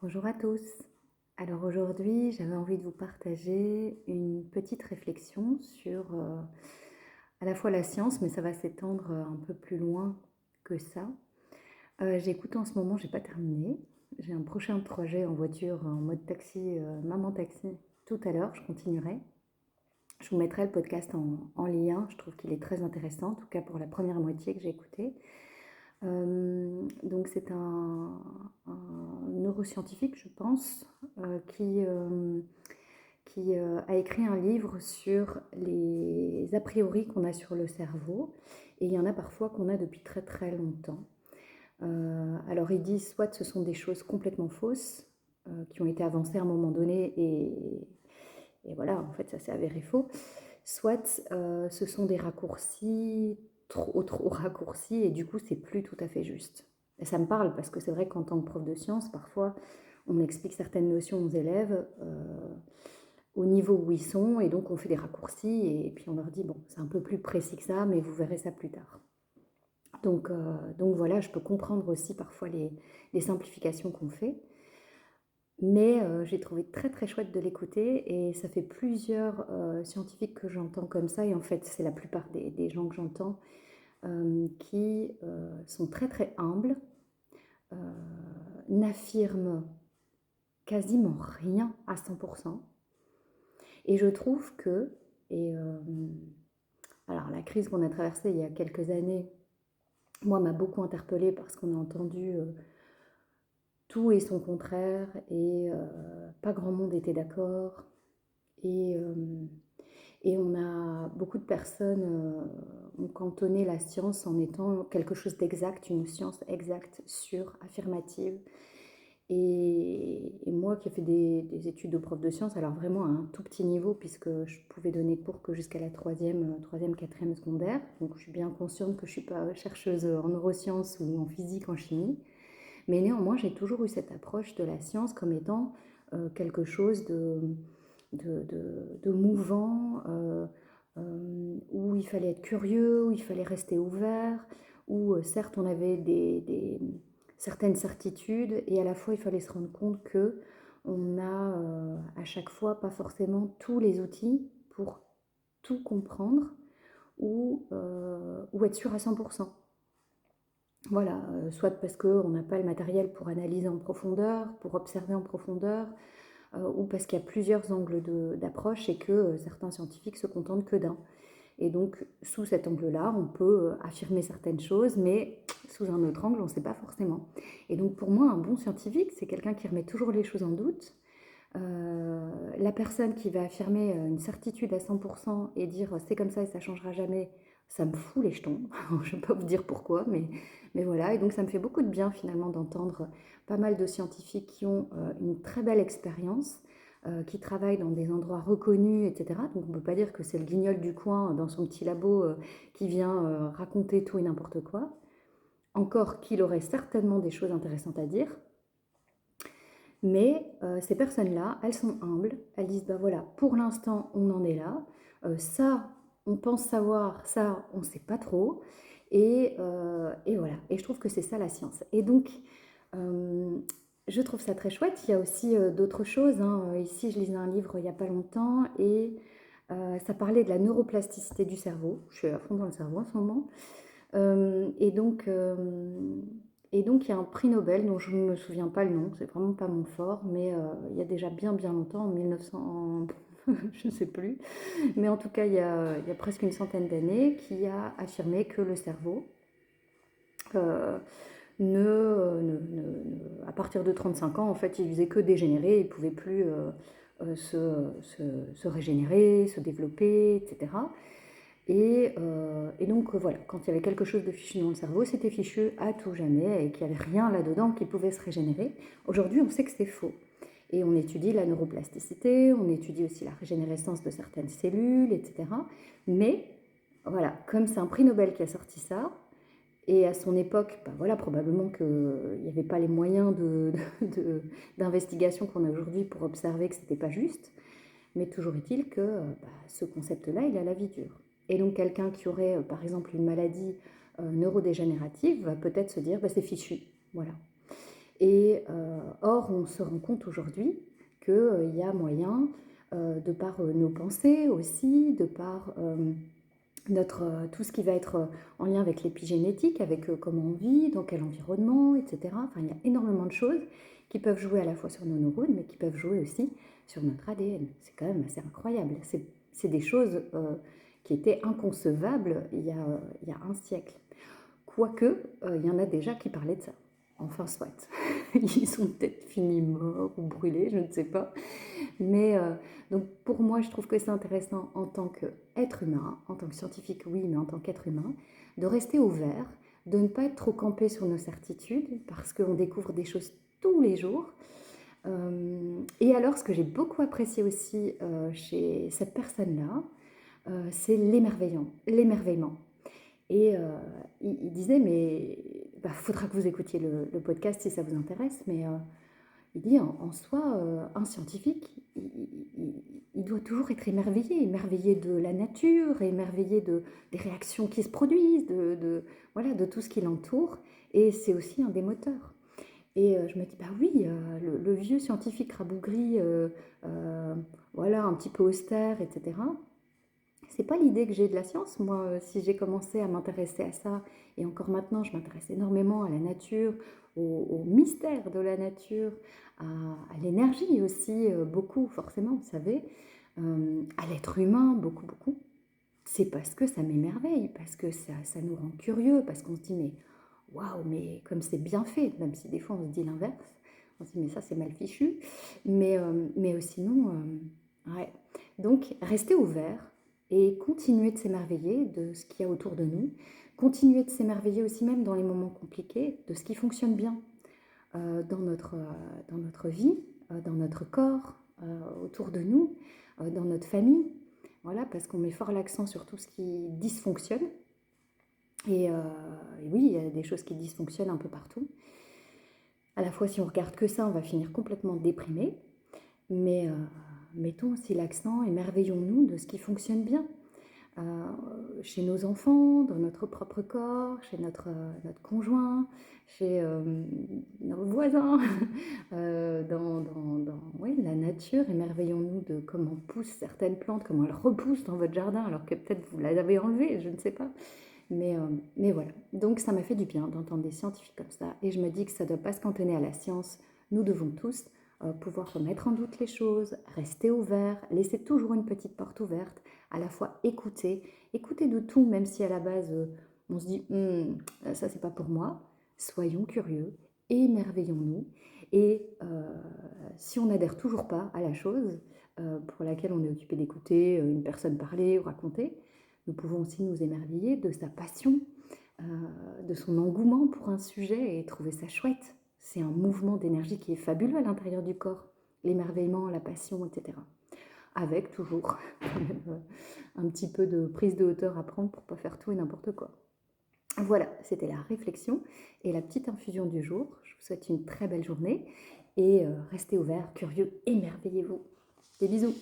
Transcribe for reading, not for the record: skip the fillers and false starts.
Bonjour à tous. Alors aujourd'hui, j'avais envie de vous partager une petite réflexion sur à la fois la science, mais ça va s'étendre un peu plus loin que ça. J'écoute en ce moment, j'ai pas terminé. J'ai un prochain projet en voiture en mode taxi, maman taxi, tout à l'heure. Je continuerai. Je vous mettrai le podcast en lien. Je trouve qu'il est très intéressant, en tout cas pour la première moitié que j'ai écoutée. Donc c'est un neuroscientifique, je pense, qui a écrit un livre sur les a priori qu'on a sur le cerveau. Et il y en a parfois qu'on a depuis très très longtemps. Alors il dit soit ce sont des choses complètement fausses qui ont été avancées à un moment donné et voilà, en fait ça s'est avéré faux. Soit ce sont des raccourcis, trop raccourcis, et du coup c'est plus tout à fait juste. Et ça me parle parce que c'est vrai qu'en tant que prof de sciences, parfois on explique certaines notions aux élèves au niveau où ils sont, et donc on fait des raccourcis, et puis on leur dit, bon, c'est un peu plus précis que ça, mais vous verrez ça plus tard. Donc voilà, je peux comprendre aussi parfois les simplifications qu'on fait. Mais j'ai trouvé très très chouette de l'écouter et ça fait plusieurs scientifiques que j'entends comme ça et en fait c'est la plupart des gens que j'entends qui sont très très humbles, euh, n'affirment quasiment rien à 100%. Et je trouve que, et alors la crise qu'on a traversée il y a quelques années, moi m'a beaucoup interpellée parce qu'on a entendu tout et son contraire et pas grand monde était d'accord. Et, euh, Et on a beaucoup de personnes ont cantonné la science en étant quelque chose d'exact, une science exacte, sûre, affirmative. Et moi qui ai fait des études de prof de sciences, alors vraiment à un tout petit niveau, puisque je pouvais donner cours que jusqu'à la troisième, quatrième secondaire. Donc je suis bien consciente que je ne suis pas chercheuse en neurosciences ou en physique, en chimie. Mais néanmoins, j'ai toujours eu cette approche de la science comme étant quelque chose de mouvant, où il fallait être curieux, où il fallait rester ouvert, où certes on avait certaines certitudes et à la fois il fallait se rendre compte que on a à chaque fois pas forcément tous les outils pour tout comprendre ou être sûr à 100%. Voilà, soit parce qu'on n'a pas le matériel pour analyser en profondeur, pour observer en profondeur, ou parce qu'il y a plusieurs angles d'approche et que certains scientifiques se contentent que d'un. Et donc, sous cet angle-là, on peut affirmer certaines choses, mais sous un autre angle, on ne sait pas forcément. Et donc, pour moi, un bon scientifique, c'est quelqu'un qui remet toujours les choses en doute. La personne qui va affirmer une certitude à 100% et dire c'est comme ça et ça ne changera jamais, ça me fout les jetons. Je ne vais pas vous dire pourquoi, mais voilà. Et donc, ça me fait beaucoup de bien finalement d'entendre pas mal de scientifiques qui ont une très belle expérience, qui travaillent dans des endroits reconnus, etc. Donc, on ne peut pas dire que c'est le guignol du coin dans son petit labo qui vient raconter tout et n'importe quoi. Encore qu'il aurait certainement des choses intéressantes à dire. Mais ces personnes-là, elles sont humbles, elles disent, bah voilà, pour l'instant, on en est là, ça, on pense savoir, ça, on ne sait pas trop, et voilà, et je trouve que c'est ça la science. Et donc, euh, je trouve ça très chouette, il y a aussi d'autres choses, hein. Ici, je lisais un livre il n'y a pas longtemps, et ça parlait de la neuroplasticité du cerveau, je suis à fond dans le cerveau en ce moment, euh, et donc... euh, et donc, il y a un prix Nobel dont je ne me souviens pas le nom, c'est vraiment pas mon fort, mais il y a déjà bien bien longtemps, en 1900, je ne sais plus, mais en tout cas, il y a presque une centaine d'années, qui a affirmé que le cerveau, euh, à partir de 35 ans, en fait, il faisait que dégénérer, il ne pouvait plus se régénérer, se développer, etc. Et donc voilà, quand il y avait quelque chose de fichu dans le cerveau, c'était fichu à tout jamais et qu'il n'y avait rien là-dedans qui pouvait se régénérer. Aujourd'hui, on sait que c'est faux. Et on étudie la neuroplasticité, on étudie aussi la régénérescence de certaines cellules, etc. Mais voilà, comme c'est un prix Nobel qui a sorti ça, et à son époque, ben voilà, probablement qu'il n'y avait pas les moyens d'investigation qu'on a aujourd'hui pour observer que ce n'était pas juste. Mais toujours est-il que ce concept-là, il a la vie dure. Et donc quelqu'un qui aurait, par exemple, une maladie neurodégénérative va peut-être se dire, bah, c'est fichu. Voilà. Et or, Or, on se rend compte aujourd'hui qu'il y a moyen, de par nos pensées aussi, de par tout ce qui va être en lien avec l'épigénétique, avec comment on vit, dans quel environnement, etc. Enfin, il y a énormément de choses qui peuvent jouer à la fois sur nos neurones, mais qui peuvent jouer aussi sur notre ADN. C'est quand même assez incroyable. C'est des choses qui étaient inconcevables il y a un siècle. Quoique, il y en a déjà qui parlaient de ça. Enfin, soit. Ils sont peut-être finis morts ou brûlés, je ne sais pas. Mais donc pour moi, je trouve que c'est intéressant en tant qu'être humain, en tant que scientifique, oui, mais en tant qu'être humain, de rester ouvert, de ne pas être trop campé sur nos certitudes, parce qu'on découvre des choses tous les jours. Et alors, ce que j'ai beaucoup apprécié aussi chez cette personne-là, c'est l'émerveillement. Et il disait, mais faudra que vous écoutiez le podcast si ça vous intéresse, mais il dit en soi, un scientifique, il doit toujours être émerveillé, émerveillé de la nature, émerveillé des réactions qui se produisent, voilà, de tout ce qui l'entoure, et c'est aussi un des moteurs. Et je me dis, bah oui, le vieux scientifique rabougri, voilà, un petit peu austère, etc., c'est pas l'idée que j'ai de la science. Moi, si j'ai commencé à m'intéresser à ça, et encore maintenant, je m'intéresse énormément à la nature, au mystère de la nature, à l'énergie aussi, beaucoup, forcément, vous savez, à l'être humain, beaucoup, beaucoup. C'est parce que ça m'émerveille, parce que ça nous rend curieux, parce qu'on se dit, mais waouh, mais comme c'est bien fait, même si des fois on se dit l'inverse, on se dit, mais ça c'est mal fichu. Mais sinon, ouais. Donc, rester ouvert et continuer de s'émerveiller de ce qu'il y a autour de nous, continuer de s'émerveiller aussi même dans les moments compliqués, de ce qui fonctionne bien dans notre vie, dans notre corps, autour de nous, dans notre famille. Voilà, parce qu'on met fort l'accent sur tout ce qui dysfonctionne. Et oui, il y a des choses qui dysfonctionnent un peu partout. À la fois, si on regarde que ça, on va finir complètement déprimé. Mais mettons aussi l'accent, émerveillons-nous de ce qui fonctionne bien. Chez nos enfants, dans notre propre corps, chez notre conjoint, chez nos voisins, oui, la nature. Émerveillons-nous de comment poussent certaines plantes, comment elles repoussent dans votre jardin, alors que peut-être vous les avez enlevées, je ne sais pas. Mais voilà, donc ça m'a fait du bien d'entendre des scientifiques comme ça, et je me dis que ça ne doit pas se cantonner à la science. Nous devons tous pouvoir remettre en doute les choses, rester ouverts, laisser toujours une petite porte ouverte, à la fois écouter de tout, même si à la base on se dit ça c'est pas pour moi. Soyons curieux, émerveillons-nous, et si on n'adhère toujours pas à la chose pour laquelle on est occupé d'écouter une personne parler ou raconter, nous pouvons aussi nous émerveiller de sa passion, de son engouement pour un sujet, et trouver ça chouette. C'est un mouvement d'énergie qui est fabuleux à l'intérieur du corps, l'émerveillement, la passion, etc. Avec toujours un petit peu de prise de hauteur à prendre pour ne pas faire tout et n'importe quoi. Voilà, c'était la réflexion et la petite infusion du jour. Je vous souhaite une très belle journée et restez ouverts, curieux, émerveillez-vous. Des bisous.